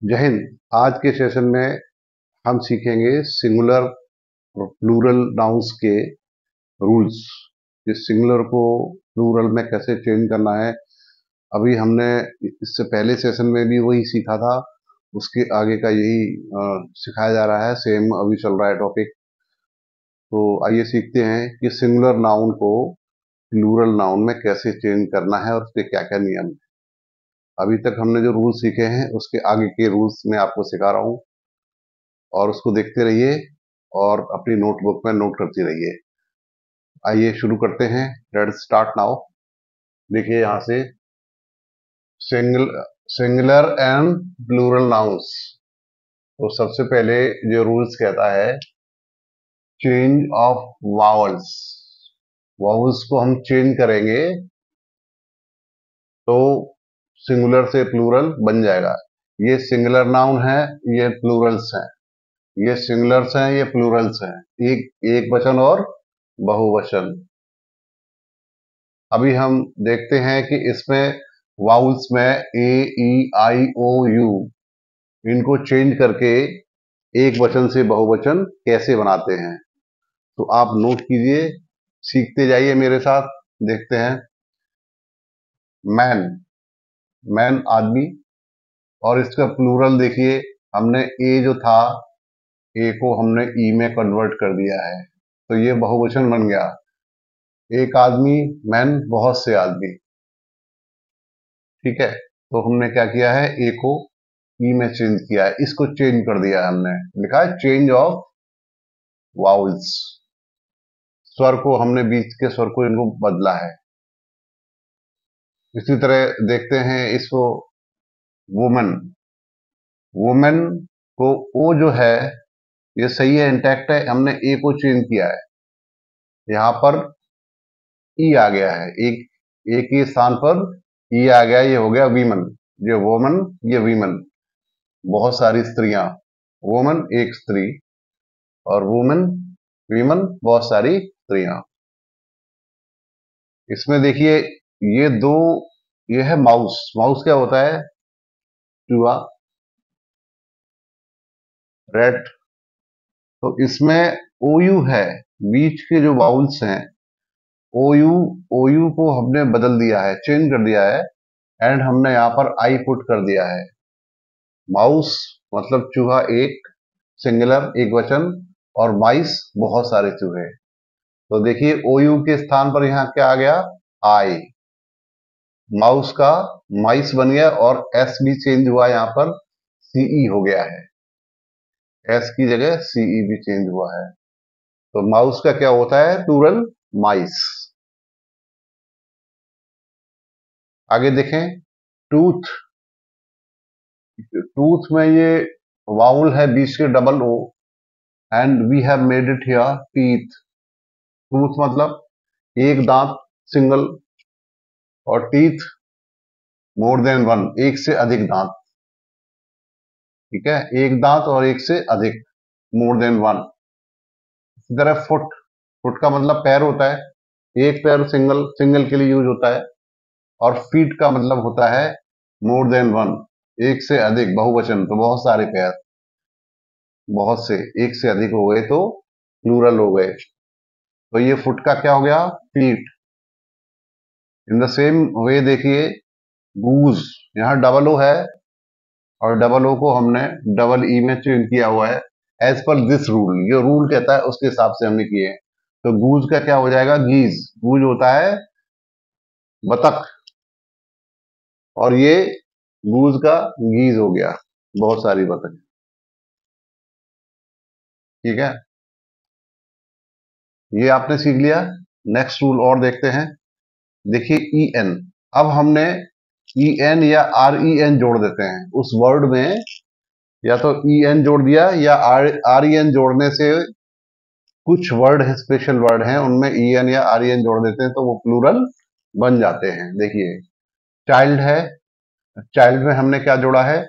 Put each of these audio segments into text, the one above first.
जय हिंद। आज के सेशन में हम सीखेंगे सिंगुलर और प्लूरल नाउन्स के रूल्स। इस सिंगुलर को प्लूरल में कैसे चेंज करना है। अभी हमने इससे पहले सेशन में भी वही सीखा था, उसके आगे का यही सिखाया जा रहा है। सेम अभी चल रहा है टॉपिक। तो आइए सीखते हैं कि सिंगुलर नाउन को प्लूरल नाउन में कैसे चेंज करना है और उसके क्या क्या नियम हैं। अभी तक हमने जो रूल्स सीखे हैं उसके आगे के रूल्स मैं आपको सिखा रहा हूँ, और उसको देखते रहिए और अपनी नोटबुक में नोट करती रहिए। आइए शुरू करते हैं। Let's start now. देखिए यहाँ से सिंगुलर एंड प्लूरल नाउन्स। तो सबसे पहले जो रूल्स कहता है, चेंज ऑफ वावल्स। वावल्स को हम चेंज करेंगे तो सिंगुलर से प्लूरल बन जाएगा। ये सिंगुलर नाउन है, ये प्लूरल्स हैं। ये सिंगुलर्स हैं, ये प्लूरल्स हैं। एक वचन और बहुवचन। अभी हम देखते हैं कि इसमें वाउल्स में ए ई आई ओ यू, इनको चेंज करके एक वचन से बहुवचन कैसे बनाते हैं। तो आप नोट कीजिए, सीखते जाइए मेरे साथ। देखते हैं। मैन, मैन आदमी, और इसका प्लूरल देखिए, हमने ए जो था, ए को हमने ई में कन्वर्ट कर दिया है, तो ये बहुवचन बन गया। एक आदमी, मैन, बहुत से आदमी। ठीक है, तो हमने क्या किया है, ए को ई में चेंज किया है, इसको चेंज कर दिया है। हमने लिखा है चेंज ऑफ वाउल्स। स्वर को हमने बीच के स्वर को इनको बदला है। इसी तरह देखते हैं इसको, वुमन। वुमेन को ओ जो है ये सही है, इंटैक्ट है। हमने ए को चेंज किया है, यहां पर ई आ गया है। एक के स्थान पर ई आ गया, ये हो गया वीमन। ये वोमन, ये वीमन, बहुत सारी स्त्रियां। वोमन एक स्त्री, और वुमेन, वीमन, बहुत सारी स्त्रियां। इसमें देखिए ये दो, ये है माउस। माउस क्या होता है, चूहा, रैट। तो इसमें ओयू है, बीच के जो वाउल्स हैं, ओयू, ओयू को हमने बदल दिया है, चेंज कर दिया है, एंड हमने यहां पर आई पुट कर दिया है। माउस मतलब चूहा एक, सिंगुलर एक वचन, और माइस बहुत सारे चूहे। तो देखिए ओयू के स्थान पर यहां क्या आ गया, आई। माउस का माइस बन गया, और एस भी चेंज हुआ, यहां पर सीई हो गया है। एस की जगह सीई भी चेंज हुआ है। तो माउस का क्या होता है, प्लूरल, माइस। आगे देखें, टूथ। टूथ में ये वाउल है, बीच के double O, and we have made it here teeth. Tooth मतलब एक दांत, सिंगल, और टीथ मोर देन वन, एक से अधिक दांत। ठीक है, एक दांत और एक से अधिक, मोर देन वन। इसी तरह फुट, फुट का मतलब पैर होता है। एक पैर सिंगल, सिंगल के लिए यूज होता है। और फीट का मतलब होता है मोर देन वन, एक से अधिक, बहुवचन, तो बहुत सारे पैर। बहुत से, एक से अधिक हो गए तो प्लूरल हो गए। तो ये फुट का क्या हो गया, feet. In the same way देखिए, गूज, यहां डबल ओ है, और डबल ओ को हमने डबल ई में चेंज किया हुआ है। एज पर दिस रूल, जो रूल कहता है उसके हिसाब से हमने किए हैं। तो गूज का क्या हो जाएगा, गीज। गूज होता है बतख, और ये गूज का गीज हो गया, बहुत सारी बतख। ठीक है, ये आपने सीख लिया। नेक्स्ट रूल और देखते हैं। देखिए ई एन, अब हमने ई एन या आर ई एन जोड़ देते हैं उस वर्ड में। या तो ई एन जोड़ दिया, या आर ई एन जोड़ने से, कुछ वर्ड है, स्पेशल वर्ड हैं, उनमें ई एन या आर ई एन जोड़ देते हैं तो वो प्लूरल बन जाते हैं। देखिए चाइल्ड है, चाइल्ड में हमने क्या जोड़ा है,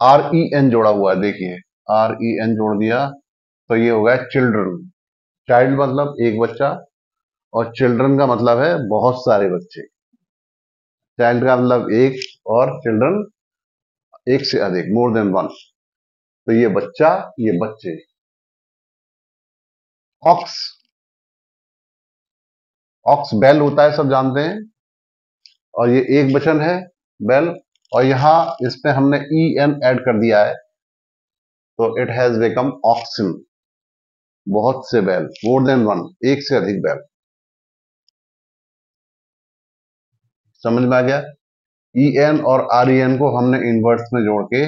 आर ई एन जोड़ा हुआ है। देखिए आर ई एन जोड़ दिया, तो ये हो गया चिल्ड्रन। चाइल्ड मतलब एक बच्चा, और चिल्ड्रन का मतलब है बहुत सारे बच्चे। चाइल्ड का मतलब एक, और चिल्ड्रन एक से अधिक, मोर देन वन। तो ये बच्चा, ये बच्चे। ऑक्स, ऑक्स बैल होता है, सब जानते हैं। और ये एक वचन है, बैल। और यहां इसमें हमने ई एन ऐड कर दिया है, तो इट हैज बिकम ऑक्सन। बहुत से बैल, मोर देन वन, एक से अधिक बैल। समझ में आ गया? ई एन और आर ई एन को हमने इनवर्ट्स में जोड़ के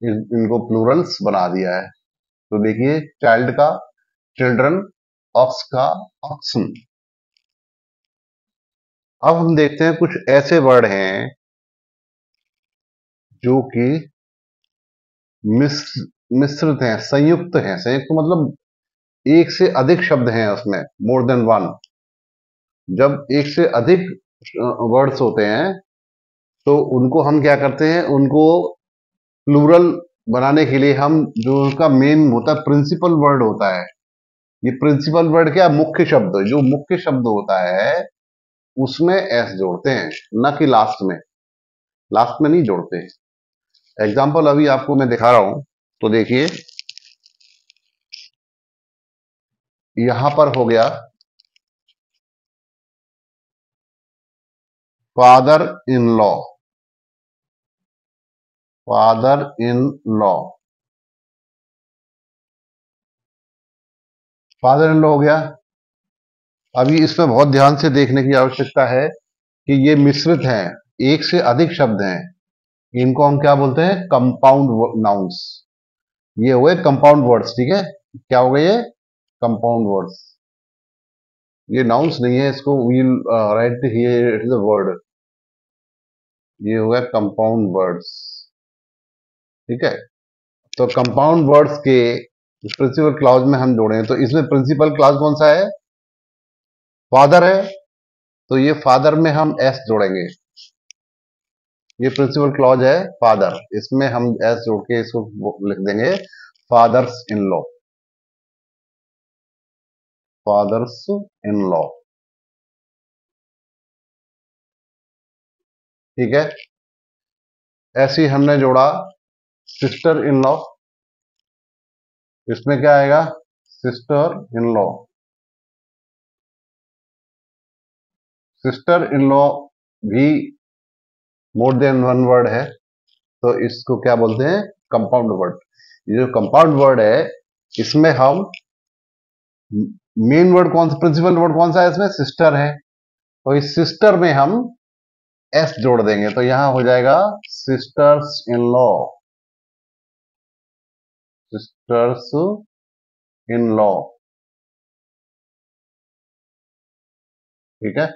इनको प्लूरल्स बना दिया है। तो देखिए, चाइल्ड का चिल्ड्रन, ऑक्स का ऑक्सन। अब हम देखते हैं कुछ ऐसे वर्ड हैं जो कि मिश्रित हैं, संयुक्त हैं। संयुक्त मतलब एक से अधिक शब्द हैं उसमें, मोर देन वन। जब एक से अधिक वर्ड्स होते हैं तो उनको हम क्या करते हैं, उनको प्लूरल बनाने के लिए हम, जो उनका मेन होता है, प्रिंसिपल वर्ड होता है। ये प्रिंसिपल वर्ड क्या, मुख्य शब्द, जो मुख्य शब्द होता है उसमें एस जोड़ते हैं, न कि लास्ट में। लास्ट में नहीं जोड़ते। एग्जाम्पल अभी आपको मैं दिखा रहा हूं, तो देखिए यहां पर हो गया father in law, father in law, father in law हो गया। अभी इसमें बहुत ध्यान से देखने की आवश्यकता है कि ये मिश्रित हैं, एक से अधिक शब्द हैं। इनको हम क्या बोलते हैं, कंपाउंड नाउन्स। ये हुए कंपाउंड वर्ड्स, ठीक है। क्या हो गए ये, कंपाउंड वर्ड्स। ये नाउन्स नहीं है, इसको we'll write here it is a word. ये हो गया कंपाउंड वर्ड्स, ठीक है। तो कंपाउंड वर्ड्स के प्रिंसिपल क्लॉज में हम जोड़े हैं, तो इसमें प्रिंसिपल क्लॉज कौन सा है, फादर है। तो ये फादर में हम एस जोड़ेंगे। ये प्रिंसिपल क्लॉज है फादर, इसमें हम एस जोड़ के इसको लिख देंगे fathers in law, fathers in law, ठीक है। ऐसे ही हमने जोड़ा सिस्टर इन लॉ, इसमें क्या आएगा, sister in law. Sister in law भी मोर देन वन वर्ड है, तो इसको क्या बोलते हैं, कंपाउंड वर्ड। ये जो कंपाउंड वर्ड है, इसमें हम मेन वर्ड कौन सा, प्रिंसिपल वर्ड कौन सा है इसमें, सिस्टर है। तो इस सिस्टर में हम एस जोड़ देंगे, तो यहां हो जाएगा sisters in law, sisters in law, ठीक है।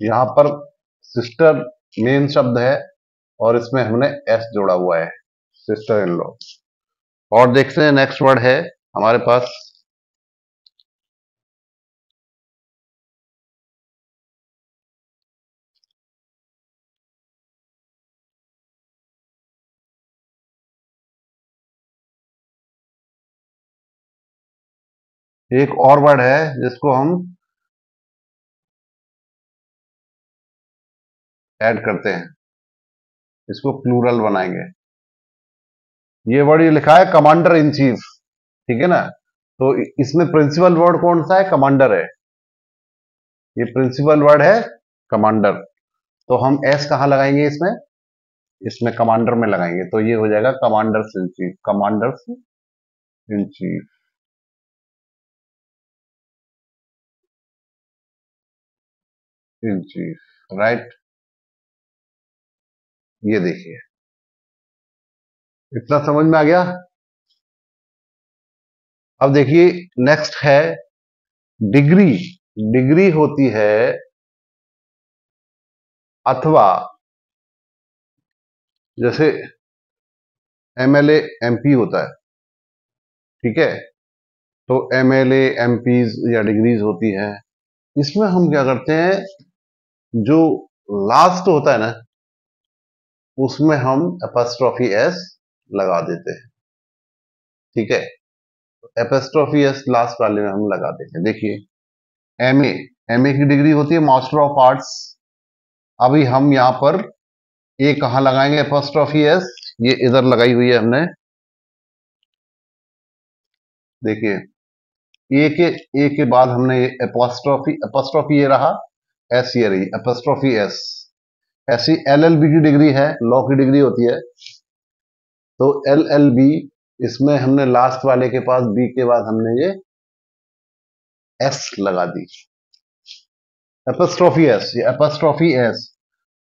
यहां पर सिस्टर मेन शब्द है और इसमें हमने एस जोड़ा हुआ है, सिस्टर इन लॉ। और देखते हैं नेक्स्ट वर्ड है हमारे पास, एक और वर्ड है जिसको हम ऐड करते हैं, इसको प्लूरल बनाएंगे। ये वर्ड ये लिखा है कमांडर इन चीफ, ठीक है ना। तो इसमें प्रिंसिपल वर्ड कौन सा है, कमांडर है। ये प्रिंसिपल वर्ड है कमांडर। तो हम एस कहां लगाएंगे इसमें, इसमें कमांडर में लगाएंगे, तो ये हो जाएगा commanders in chief, commanders in chief, in chief, right. ये देखिए, इतना समझ में आ गया। अब देखिए नेक्स्ट है डिग्री। डिग्री होती है अथवा, जैसे एमएलए एमपी होता है, ठीक है। तो एमएलए एमपीज या डिग्रीज होती है। इसमें हम क्या करते हैं, जो लास्ट होता है ना, उसमें हम एपस्ट्रॉफी एस लगा देते हैं, ठीक है। एपस्ट्रॉफी एस लास्ट वाले में हम लगा देते हैं। देखिए एमए, एमए की डिग्री होती है मास्टर ऑफ आर्ट्स। अभी हम यहां पर ए कहां लगाएंगे, एपोस्ट्रोफी एस, ये इधर लगाई हुई है हमने। देखिए ए के बाद हमने एपोस्ट्रोफी, एपोस्ट्रोफी ये रहा, एस ये रही, एपोस्ट्रोफी एस। ऐसी एलएलबी की डिग्री है, लॉ की डिग्री होती है, तो एलएलबी, इसमें हमने लास्ट वाले के पास बी के बाद हमने ये एस लगा दी, एपोस्ट्रोफी एस, ये एपोस्ट्रोफी एस,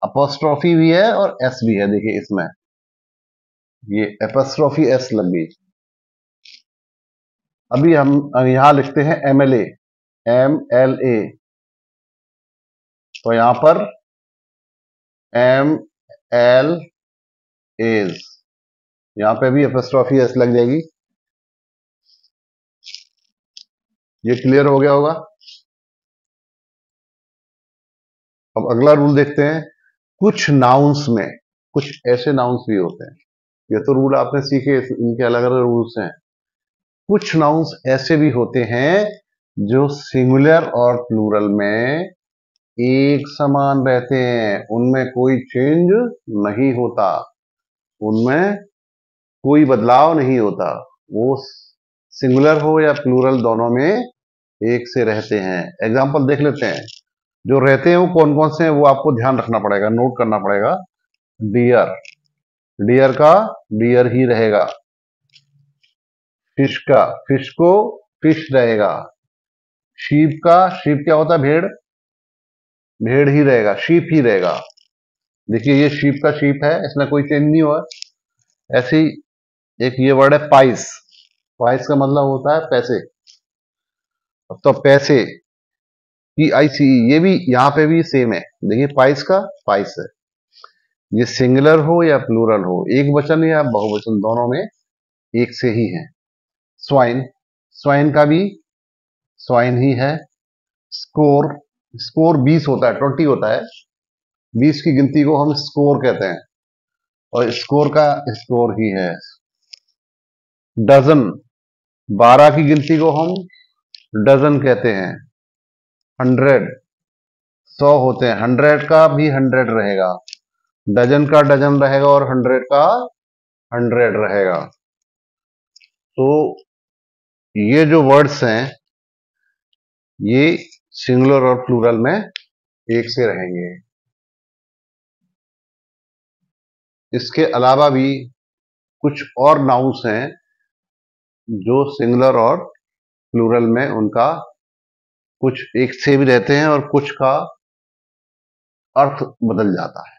अपोस्ट्रोफी भी है और एस भी है, देखिए इसमें ये एपोस्ट्रोफी एस लग गई। अभी हम यहां लिखते हैं एमएलए, एम एल ए, तो यहां पर एम एल एज, यहां पे भी एपोस्ट्रोफी एस लग जाएगी। ये क्लियर हो गया होगा। अब अगला रूल देखते हैं। कुछ नाउन्स में कुछ ऐसे नाउन्स भी होते हैं, ये तो रूल आपने सीखे, इनके अलग अलग रूल्स हैं। कुछ नाउन्स ऐसे भी होते हैं जो सिंगुलर और प्लूरल में एक समान रहते हैं, उनमें कोई चेंज नहीं होता, उनमें कोई बदलाव नहीं होता, वो सिंगुलर हो या प्लूरल दोनों में एक से रहते हैं। एग्जाम्पल देख लेते हैं। जो रहते हैं वो कौन कौन से हैं, वो आपको ध्यान रखना पड़ेगा, नोट करना पड़ेगा। डियर, डियर का डियर ही रहेगा। फिश का फिश को फिश रहेगा। शीप का शीप क्या होता है, भेड़, भेड़ ही रहेगा, शीप ही रहेगा। देखिए ये शीप का शीप है, इसमें कोई चेंज नहीं हुआ। ऐसी एक ये वर्ड है पाइस, पाइस का मतलब होता है पैसे, तो पैसे, पी आई सी, ये भी यहां पे भी सेम है। देखिए पाइस का पाइस है, ये सिंगुलर हो या प्लूरल हो, एक वचन या बहुवचन, दोनों में एक से ही है। स्वाइन, स्वाइन का भी स्वाइन ही है। स्कोर, स्कोर 20 होता है, 20 होता है, 20 की गिनती को हम स्कोर कहते हैं, और स्कोर का स्कोर ही है। डजन, 12 की गिनती को हम डजन कहते हैं। 100, 100 होते हैं, 100 का भी 100 रहेगा, डजन का डजन रहेगा और 100 का 100 रहेगा। तो ये जो वर्ड्स हैं ये सिंगुलर और प्लूरल में एक से रहेंगे। इसके अलावा भी कुछ और नाउन्स हैं जो सिंगुलर और प्लूरल में उनका कुछ एक से भी रहते हैं और कुछ का अर्थ बदल जाता है,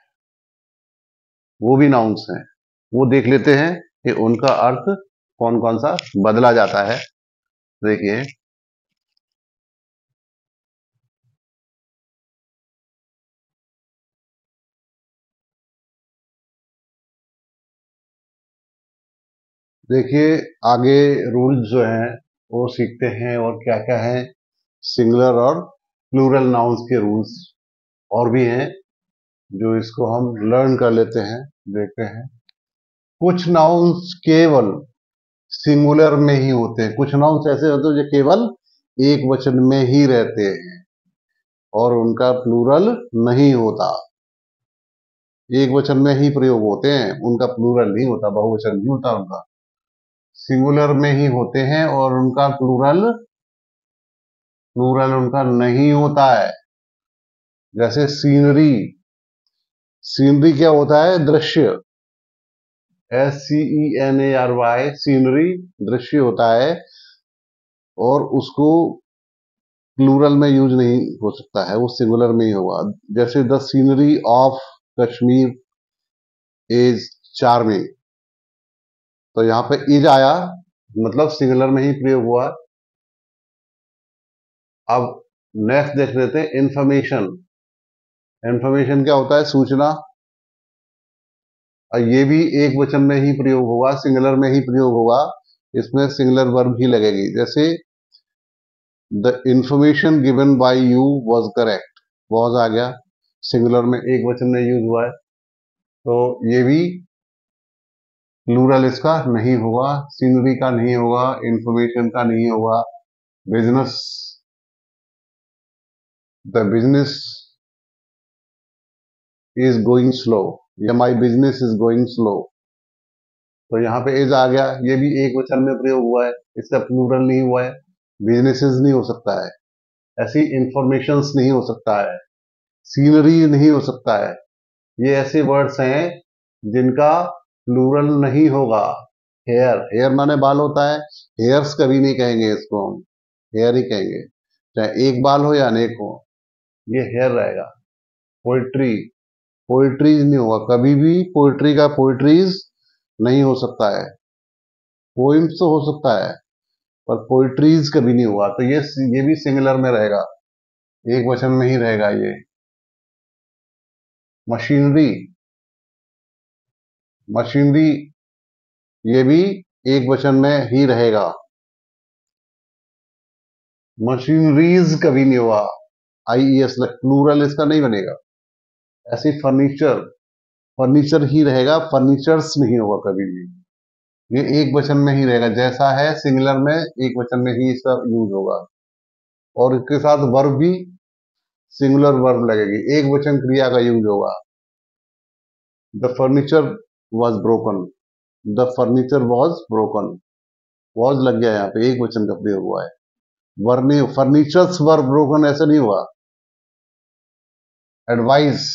वो भी नाउन्स हैं। वो देख लेते हैं कि उनका अर्थ कौन कौन सा बदला जाता है। देखिए देखिए आगे रूल्स जो हैं वो सीखते हैं, और क्या क्या है सिंगुलर और प्लूरल नाउन्स के रूल्स और भी हैं, जो इसको हम लर्न कर लेते हैं, देखते हैं। कुछ नाउन्स केवल सिंगुलर में ही होते हैं, कुछ नाउन्स ऐसे होते हैं जो केवल एक वचन में ही रहते हैं और उनका प्लूरल नहीं होता, एक वचन में ही प्रयोग होते हैं, उनका प्लूरल नहीं होता, बहुवचन नहीं होता उनका, सिंगुलर में ही होते हैं और उनका प्लूरल प्लूरल उनका नहीं होता है। जैसे सीनरी, सीनरी क्या होता है, दृश्य, SCENARY, सीनरी दृश्य होता है, और उसको प्लूरल में यूज नहीं हो सकता है, वो सिंगुलर में ही होगा। जैसे the scenery of Kashmir is charming, तो यहां पे इज आया, मतलब सिंगुलर में ही प्रयोग हुआ। अब नेक्स्ट देख लेते हैं इंफॉर्मेशन। इंफॉर्मेशन क्या होता है, सूचना, और ये भी एक वचन में ही प्रयोग होगा, सिंगुलर में ही प्रयोग होगा, इसमें सिंगुलर वर्ब ही लगेगी। जैसे the information given by you was correct, was आ गया, सिंगुलर में एक वचन में यूज हुआ है, तो ये भी प्लूरल इसका नहीं होगा, सीनरी का नहीं होगा, इंफॉर्मेशन का नहीं होगा, business the business is going slow, या my business is going slow. तो यहाँ पे इज आ गया, ये भी एक वचन में प्रयोग हुआ है, इसका प्लूरल नहीं हुआ है। बिजनेसेस नहीं हो सकता है, ऐसी इंफॉर्मेशंस नहीं हो सकता है, सीनरी नहीं हो सकता है। ये ऐसे वर्ड्स हैं जिनका प्लूरल नहीं होगा। हेयर, हेयर माने बाल होता है, हेयर्स कभी नहीं कहेंगे इसको, हम हेयर ही कहेंगे, चाहे एक बाल हो या अनेक हो, ये हेयर रहेगा। पोइट्री, पोइट्रीज नहीं होगा कभी भी, पोइट्री का पोइट्रीज नहीं हो सकता है। पोइम्स तो हो सकता है पर पोइट्रीज कभी नहीं हुआ, तो ये भी सिंगुलर में रहेगा, एक वचन में ही रहेगा ये। मशीनरी, मशीनरी ये भी एक वचन में ही रहेगा, मशीनरीज कभी नहीं हुआ, आईईएस प्लूरल इसका नहीं बनेगा। ऐसे फर्नीचर, फर्नीचर ही रहेगा, फर्नीचर्स नहीं होगा कभी भी, ये एक वचन में ही रहेगा, जैसा है सिंगुलर में एक वचन में ही इसका यूज होगा। और इसके साथ वर्ब भी सिंगुलर वर्ब लगेगी, एक वचन क्रिया का यूज होगा। The furniture was broken, the furniture was broken, was लग गया यहाँ पे, एक वचन का प्रयोग हुआ है, वर नहीं, फर्नीचर्स वर ब्रोकन ऐसा नहीं हुआ। Advice,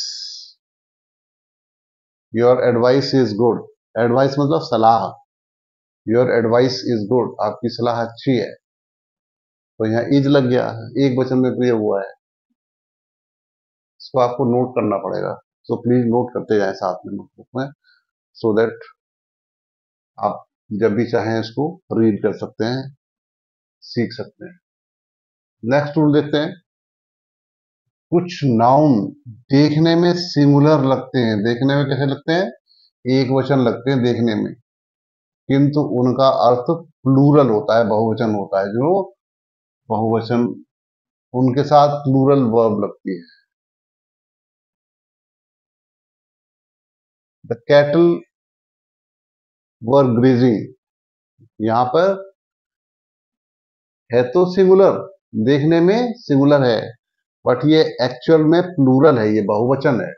your advice is good, advice मतलब सलाह, योर एडवाइस इज गुड, आपकी सलाह अच्छी है, तो यहाँ इज लग गया, एक वचन में प्रयोग हुआ है, इसको आपको नोट करना पड़ेगा। सो प्लीज नोट करते जाएं साथ में नोटबुक में, सो दैट आप जब भी चाहें इसको रीड कर सकते हैं, सीख सकते हैं। नेक्स्ट रूल देखते हैं। कुछ नाउन देखने में सिंगुलर लगते हैं, देखने में कैसे लगते हैं, एक वचन लगते हैं देखने में, किंतु उनका अर्थ प्लूरल होता है, बहुवचन होता है। जो बहुवचन, उनके साथ प्लूरल वर्ब लगती है। द कैटल वर ग्रेजिंग, यहां पर है तो सिंगुलर, देखने में सिंगुलर है, बट ये एक्चुअल में प्लूरल है, ये बहुवचन है।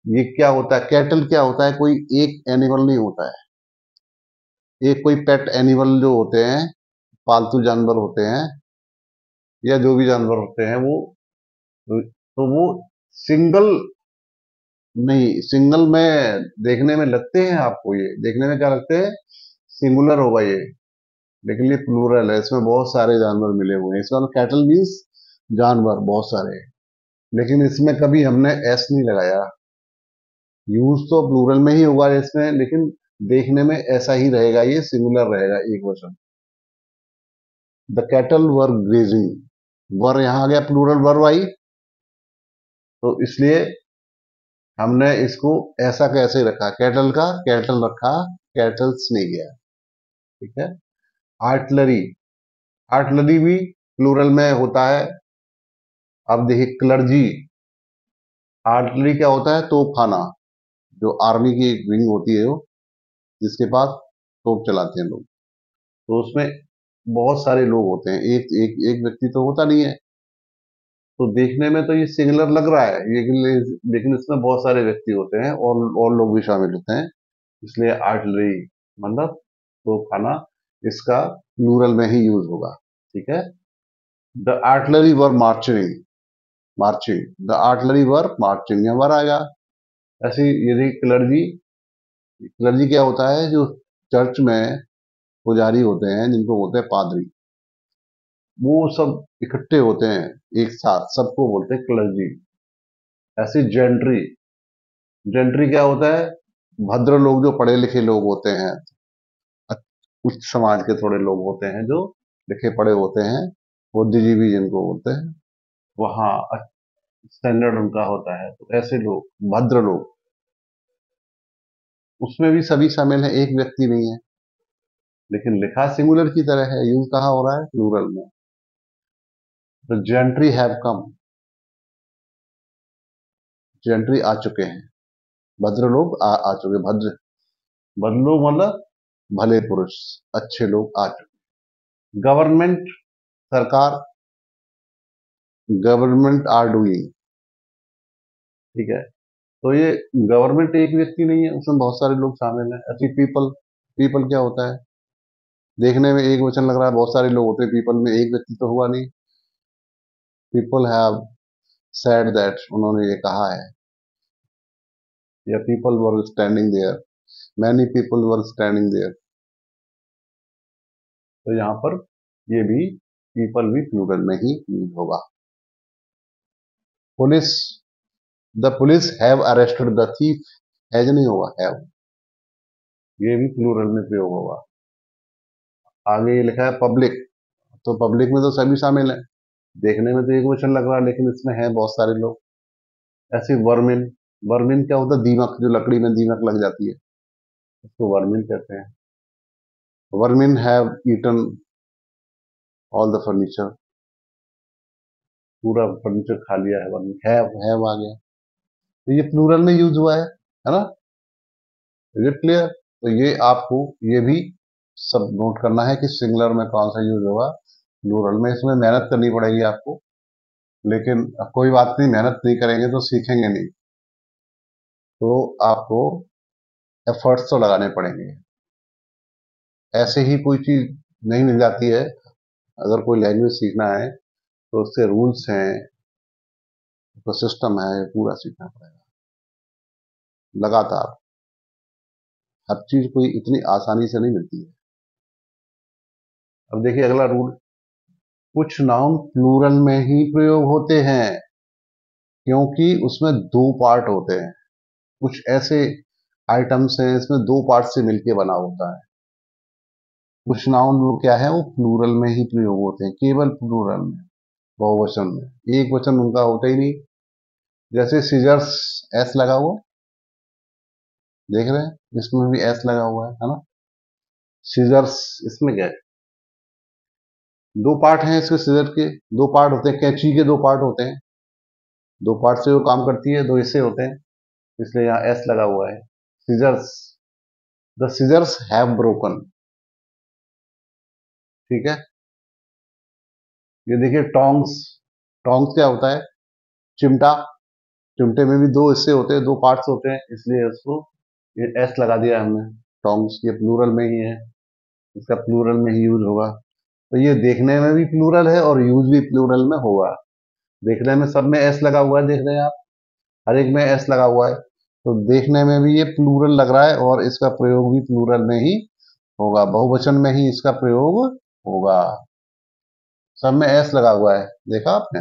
ये क्या होता है, कैटल क्या होता है, कोई एक एनिमल नहीं होता है, एक कोई पेट एनिमल जो होते हैं, पालतू जानवर होते हैं, या जो भी जानवर होते हैं वो, तो वो सिंगल नहीं, सिंगल में देखने में लगते हैं आपको, ये देखने में क्या लगते हैं, सिंगुलर होगा ये, लेकिन ये प्लूरल है, इसमें बहुत सारे जानवर मिले हुए हैं, इसका मतलब कैटल मीन्स जानवर बहुत सारे, लेकिन इसमें कभी हमने एस नहीं लगाया, यूज तो प्लूरल में ही होगा इसमें, लेकिन देखने में ऐसा ही रहेगा, ये सिंगुलर रहेगा, एक वचन। द कैटल वर ग्रेजिंग, वर यहां आ गया, प्लूरल वर्ब आई, तो इसलिए हमने इसको ऐसा कैसे रखा, कैटल का कैटल रखा, कैटल्स नहीं गया, ठीक है। आर्टलरी, आर्टलरी भी प्लूरल में होता है। अब देखिए क्लर्जी, आर्टलरी क्या होता है, तोपखाना, जो आर्मी की एक विंग होती है वो, जिसके पास तोप चलाते हैं लोग, तो उसमें बहुत सारे लोग होते हैं, एक एक एक व्यक्ति तो होता नहीं है, तो देखने में तो ये सिंगुलर लग रहा है, लेकिन इसमें बहुत सारे व्यक्ति होते हैं और लोग भी शामिल होते हैं, इसलिए आर्टलरी मतलब तो खाना, इसका प्लूरल में ही यूज होगा, ठीक है। The artillery were marching, marching, the artillery were marching, यहाँ वर आएगा। ऐसी यदि क्लर्जी, क्लर्जी क्या होता है, जो चर्च में पुजारी होते हैं, जिनको बोलते हैं पादरी, वो सब इकट्ठे होते हैं एक साथ, सबको बोलते हैं क्लर्जी। ऐसी जेंट्री, जेंट्री क्या होता है, भद्र लोग, जो पढ़े लिखे लोग होते हैं, उच्च समाज के थोड़े लोग होते हैं, जो लिखे पढ़े होते हैं, बुद्धिजीवी जिनको बोलते हैं, वहाँ स्टैंडर्ड उनका होता है, तो ऐसे लोग भद्र लोग, उसमें भी सभी शामिल है, एक व्यक्ति नहीं है, लेकिन लिखा सिंगुलर की तरह है, यूज कहाँ हो रहा है, प्लूरल में। तो जेंट्री हैव कम, जेंट्री आ चुके हैं, भद्र लोग आ चुके, भद्र, भद्र लोग मतलब भले पुरुष, अच्छे लोग आ चुके। गवर्नमेंट, सरकार, गवर्नमेंट आर डूइंग, ठीक है। तो ये गवर्नमेंट एक व्यक्ति नहीं है, उसमें बहुत सारे लोग शामिल हैं। ऐसी पीपल, पीपल क्या होता है? देखने में एक वचन लग रहा है, बहुत सारे लोग होते हैं पीपल में, एक व्यक्ति तो हुआ नहीं। पीपल हैव सेड दैट, उन्होंने ये कहा है, या people were standing there, many people were standing there. तो यहाँ पर ये भी पीपल भी प्लूरल में ही यूज होगा। Police, the police have arrested the thief, has नहीं होगा, हैव, ये भी प्लूरल में प्रयोग होगा। आगे ये लिखा है पब्लिक, तो पब्लिक में तो सभी शामिल हैं। देखने में तो एक वचन लग रहा है, लेकिन इसमें है बहुत सारे लोग। ऐसे वर्मिन, वर्मिन क्या होता है? दीमक, जो लकड़ी में दीमक लग जाती है, उसको वर्मिन कहते हैं। Vermin have eaten all the furniture, पूरा फर्नीचर खा लिया है वर्मिन, हैव आ गया, तो ये प्लूरल में यूज हुआ है ना? Is it clear? तो ये आपको ये भी सब नोट करना है कि सिंगुलर में कौन सा यूज होगा, प्लूरल में। इसमें मेहनत करनी पड़ेगी आपको, लेकिन अब कोई बात नहीं, मेहनत नहीं करेंगे तो सीखेंगे नहीं, तो आपको एफर्ट्स तो लगाने पड़ेंगे। ऐसे ही कोई चीज नहीं मिल जाती है। अगर कोई लैंग्वेज सीखना है तो उसके रूल्स हैं, उसका सिस्टम है, पूरा सीखना पड़ेगा लगातार। हर चीज कोई इतनी आसानी से नहीं मिलती है। अब देखिए अगला रूल, कुछ नाउन प्लूरल में ही प्रयोग होते हैं क्योंकि उसमें दो पार्ट होते हैं। कुछ ऐसे आइटम्स हैं इसमें दो पार्ट से मिलके बना होता है। कुछ नाउन वो क्या है, वो प्लूरल में ही प्रयोग होते हैं, केवल प्लूरल में, बहुवचन में। एक वचन उनका होता ही नहीं। जैसे सीजर्स, एस लगा हुआ, देख रहे हैं, इसमें भी एस लगा हुआ है ना? सीजर्स, इसमें क्या है? दो पार्ट हैं इसके, सीजर के दो पार्ट होते हैं, कैंची के दो पार्ट होते हैं, दो पार्ट से वो काम करती है, दो हिस्से होते हैं, इसलिए यहाँ एस लगा हुआ है। Scissors, the scissors have broken, ठीक है। ये देखिए टोंग्स, टोंग्स क्या होता है? चिमटा, चिमटे में भी दो हिस्से होते हैं, दो पार्ट्स होते हैं, इसलिए उसको ये एस लगा दिया हमने। टोंग्स ये प्लूरल में ही है, इसका प्लूरल में ही यूज होगा। तो ये देखने में भी प्लूरल है और यूज भी प्लूरल में होगा। देखने में सब में एस लगा हुआ है, देख रहे हैं आप, हर एक में एस लगा हुआ है, तो देखने में भी ये प्लूरल लग रहा है और इसका प्रयोग भी प्लूरल में ही होगा, बहुवचन में ही इसका प्रयोग होगा। सब में एस लगा हुआ है, देखा आपने?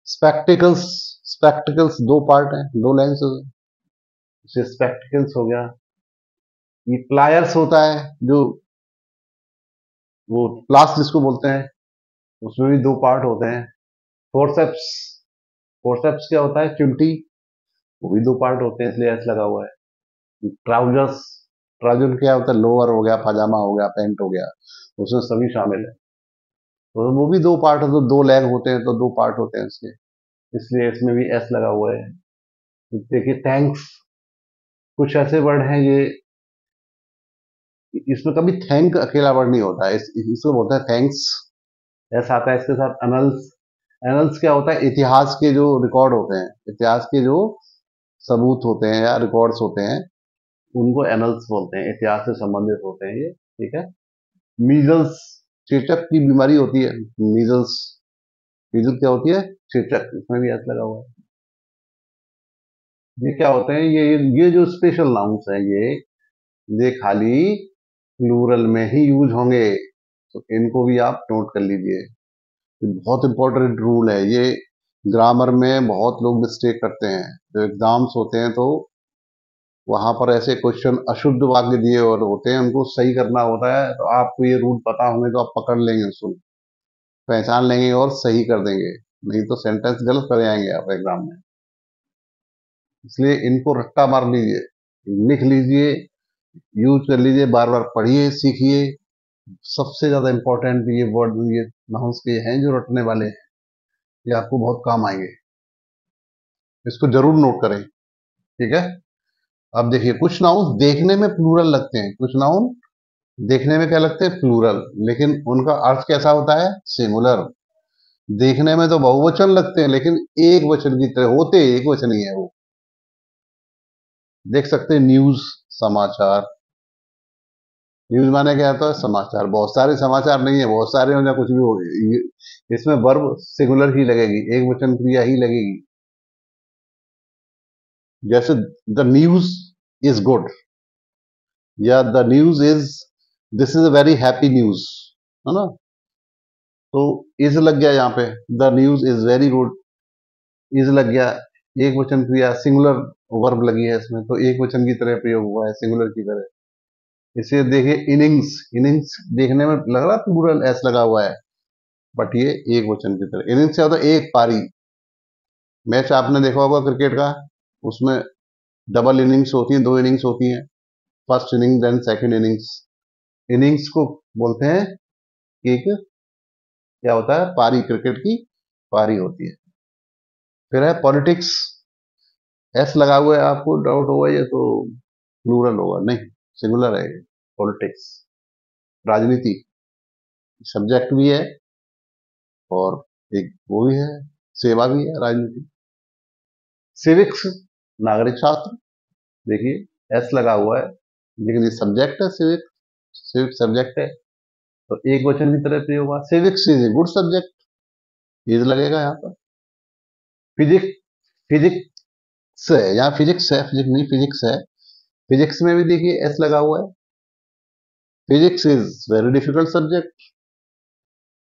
स्पेक्टिकल्स, स्पेक्टिकल्स दो पार्ट हैं, दो लेंसेज, जैसे स्पेक्टिकल्स हो गया। ये प्लायर्स होता है, जो वो प्लास जिसको बोलते हैं, उसमें भी दो पार्ट होते हैं। फोर्सेप्स, फोर्सेप्स क्या होता है? चिमटी, वो भी दो पार्ट होते हैं, इसलिए एस लगा हुआ है। ट्राउजर्स, ट्राउजर क्या होता है? लोअर हो गया, पजामा हो गया, पैंट हो गया, उसमें सभी शामिल है, तो वो भी दो पार्ट है, तो दो लेग होते हैं, तो दो पार्ट होते हैं इसके, इसलिए इसमें भी एस लगा हुआ है। देखिए थैंक्स, कुछ ऐसे वर्ड हैं ये, इसमें कभी थैंक अकेला वर्ड नहीं होता है, इसको बोलते हैं थैंक्स, ऐसा आता है। इसके साथ एनल्स, एनल्स क्या होता है? इतिहास के जो रिकॉर्ड होते हैं, इतिहास के जो सबूत होते हैं या रिकॉर्ड्स होते हैं, उनको एनल्स बोलते हैं, इतिहास से संबंधित होते हैं ये, ठीक है। मीजल्स, चेचक की बीमारी होती है, मीजल्स, मीजल क्या होती है? चेचक, इसमें भी एस लगा हुआ है। ये क्या होते हैं? ये जो स्पेशल नाउन्स हैं, ये खाली प्लूरल में ही यूज होंगे, तो इनको भी आप नोट कर लीजिए। बहुत इंपॉर्टेंट रूल है ये। ग्रामर में बहुत लोग मिस्टेक करते हैं, जो एग्जाम्स होते हैं तो वहां पर ऐसे क्वेश्चन अशुद्ध वाक्य दिए और होते हैं, उनको सही करना होता है, तो आपको ये रूल पता होंगे तो आप पकड़ लेंगे, उसको पहचान लेंगे और सही कर देंगे, नहीं तो सेंटेंस गलत कर जाएंगे आप एग्जाम में। इसलिए इनको रट्टा मार लीजिए, लिख लीजिए, यूज कर लीजिए, बार बार पढ़िए, सीखिए। सबसे ज्यादा इंपॉर्टेंट ये वर्ड, ये नाउंस के हैं जो रटने वाले हैं, ये आपको बहुत काम आएंगे, इसको जरूर नोट करें, ठीक है। अब देखिए कुछ नाउन देखने में प्लूरल लगते हैं, कुछ नाउन देखने में क्या लगते हैं, प्लूरल, लेकिन उनका अर्थ कैसा होता है, सिंगुलर। देखने में तो बहुवचन लगते हैं, लेकिन एक वचन की तरह होते, एक वचन ही है वो। देख सकते हैं न्यूज, समाचार। न्यूज माने क्या होता है, समाचार। बहुत सारे समाचार नहीं है, बहुत सारे हो या कुछ भी हो, इसमें वर्ब सिंगुलर ही लगेगी, एक वचन क्रिया ही लगेगी। जैसे द न्यूज इज गुड, या the news is, this is a very happy news, है ना। तो इज लग गया यहाँ पे, the news is very good, is लग गया, एक वचन क्रिया, सिंगुलर वर्ब लगी है इसमें, तो एक वचन की तरह प्रयोग हुआ है, सिंगुलर की तरह। इसे देखिए इनिंग्स, इनिंग्स देखने में लग रहा है प्लूरल, एस लगा हुआ है, बट ये एक वचन की तरह। इनिंग्स क्या होता है, एक पारी। मैच आपने देखा होगा क्रिकेट का, उसमें डबल इनिंग्स होती है, दो इनिंग्स होती हैं, first inning then second innings. Innings को बोलते हैं कि एक क्या होता है, पारी, क्रिकेट की पारी होती है। फिर है पॉलिटिक्स, एस लगा हुआ है, आपको डाउट होगा ये तो प्लूरल होगा, नहीं, सिंगुलर है ये, पॉलिटिक्स। राजनीति सब्जेक्ट भी है, और एक वो भी है, सेवा भी है राजनीति। सिविक्स, नागरिक शास्त्र, देखिए एस लगा हुआ है, लेकिन ये सब्जेक्ट है, सिविक, सिविक सब्जेक्ट है, तो एक वचन की तरह प्रयोग हुआ, civics is a good subject, is लगेगा यहाँ पर। फिजिक्स, फिजिक्स है, यहाँ फिजिक्स है, फिजिक्स नहीं, फिजिक्स है। फिजिक्स में भी देखिए एस लगा हुआ है, physics is very difficult subject,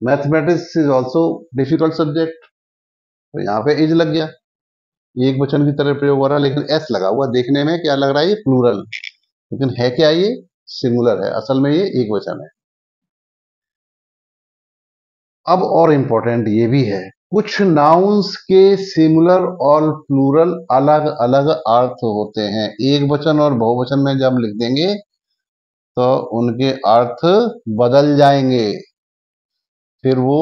mathematics is also difficult subject, तो यहाँ पे इज लग गया, एक वचन की तरह प्रयोग हो रहा है, लेकिन एस लगा हुआ, देखने में क्या लग रहा है, ये प्लूरल, लेकिन है क्या ये, सिंगुलर है, असल में ये एक वचन है। अब और इंपॉर्टेंट ये भी है, कुछ नाउन्स के सिंगुलर और प्लूरल अलग अलग अर्थ होते हैं। एक वचन और बहुवचन में जब लिख देंगे तो उनके अर्थ बदल जाएंगे, फिर वो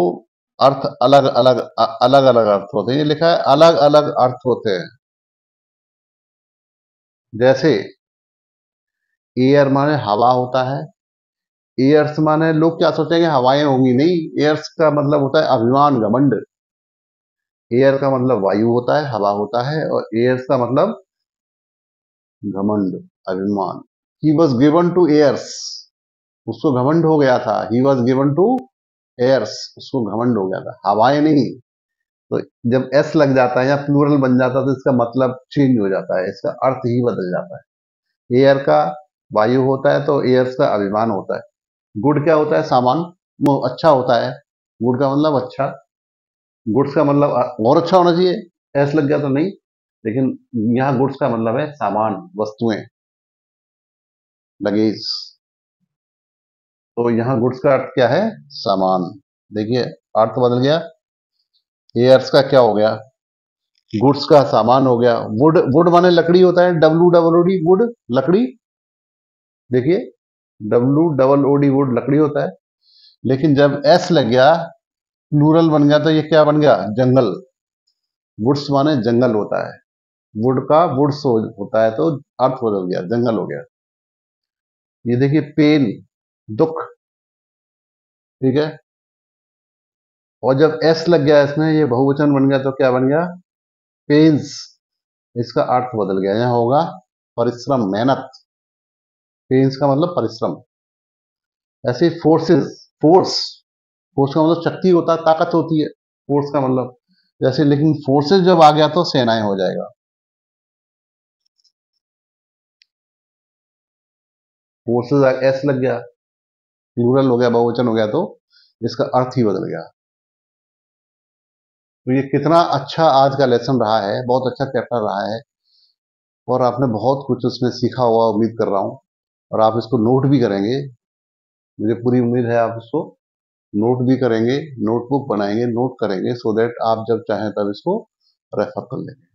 अर्थ अलग अलग, अलग अलग अर्थ होते हैं, ये लिखा है अलग अलग अर्थ होते हैं। जैसे एयर माने हवा होता है, एयर्स माने लोग क्या सोचेंगे हवाएं होंगी, नहीं, एयर्स का मतलब होता है अभिमान, घमंड। एयर का मतलब वायु होता है, हवा होता है, और एयर्स का मतलब घमंड, अभिमान। He was given to airs, उसको घमंड हो गया था, he was given to airs, उसको घमंड हो गया था, हवाएं नहीं। तो जब एस लग जाता है या प्लूरल बन जाता है तो इसका मतलब चेंज हो जाता है, इसका अर्थ ही बदल जाता है। एयर का वायु होता है, तो एयर्स का अभिमान होता है। गुड क्या होता है, सामान, वो अच्छा होता है, गुड का मतलब अच्छा, गुड्स का मतलब और अच्छा होना चाहिए, एस लग गया तो नहीं, लेकिन यहाँ गुड्स का मतलब है सामान, वस्तुएं, लगेज, तो यहाँ गुड्स का अर्थ क्या है, सामान। देखिए अर्थ बदल गया, एयर्स का क्या हो गया, गुड्स का सामान हो गया। वुड, वुड माने लकड़ी होता है, W double O D, wood, लकड़ी। देखिए W double O D, wood लकड़ी होता है, लेकिन जब एस लग गया, प्लूरल बन गया, तो ये क्या बन गया, जंगल। वुड्स माने जंगल होता है, वुड का वुड्स होता है, तो अर्थ बदल गया, जंगल हो गया। ये देखिए पेन, दुख, ठीक है, और जब एस लग गया इसमें, ये बहुवचन बन गया, तो क्या बन गया, पेन्स, इसका अर्थ बदल गया, यहाँ होगा परिश्रम, मेहनत। पेन्स का मतलब परिश्रम। ऐसे फोर्सेस, फोर्स, फोर्स का मतलब शक्ति होता है, ताकत होती है, फोर्स का मतलब, जैसे, लेकिन फोर्सेस जब आ गया तो सेनाएं हो जाएगा। फोर्सेस एस लग गया, प्लूरल हो गया, बहुवचन हो गया, तो इसका अर्थ ही बदल गया। तो ये कितना अच्छा आज का लेसन रहा है, बहुत अच्छा चैप्टर रहा है, और आपने बहुत कुछ उसमें सीखा हुआ उम्मीद कर रहा हूँ, और आप इसको नोट भी करेंगे, मुझे पूरी उम्मीद है आप इसको नोट भी करेंगे, नोटबुक बनाएंगे, नोट करेंगे, सो दैट आप जब चाहें तब इसको रेफर कर लेंगे।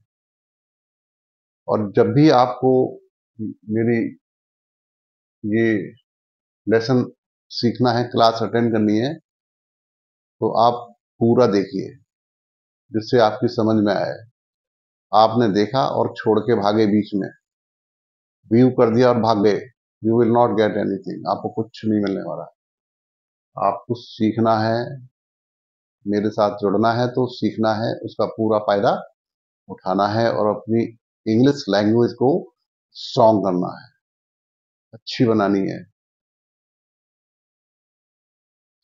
और जब भी आपको मेरी ये लेसन सीखना है, क्लास अटेंड करनी है, तो आप पूरा देखिए, जिससे आपकी समझ में आए। आपने देखा और छोड़ के भागे बीच में, व्यू कर दिया और भाग गए, you will not get anything, आपको कुछ नहीं मिलने वाला। आपको सीखना है, मेरे साथ जुड़ना है तो सीखना है, उसका पूरा फायदा उठाना है और अपनी इंग्लिश लैंग्वेज को स्ट्रॉन्ग करना है, अच्छी बनानी है।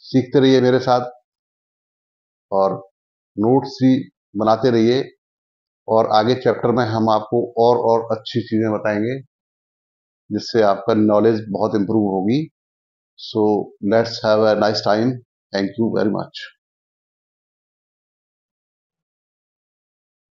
सीखते रहिए मेरे साथ और नोट्स भी बनाते रहिए, और आगे चैप्टर में हम आपको और अच्छी चीजें बताएंगे जिससे आपका नॉलेज बहुत इंप्रूव होगी। So let's have a nice time. Thank you very much.